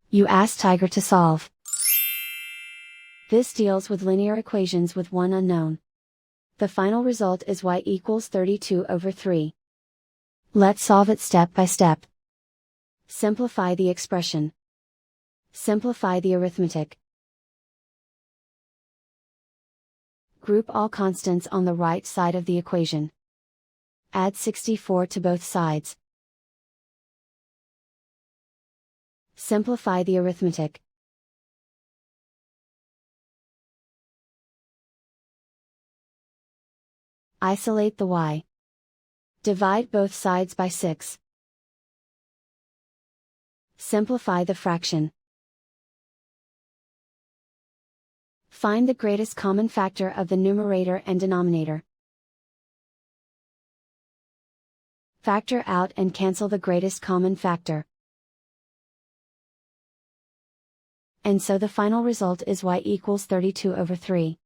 You ask Tiger to solve. This deals with linear equations with one unknown. The final result is y equals 32/3. Let's solve it step by step. Simplify the expression. Simplify the arithmetic. Group all constants on the right side of the equation. Add 64 to both sides. Simplify the arithmetic. Isolate the y. Divide both sides by 6. Simplify the fraction. Find the greatest common factor of the numerator and denominator. Factor out and cancel the greatest common factor. And so the final result is y equals 32/3.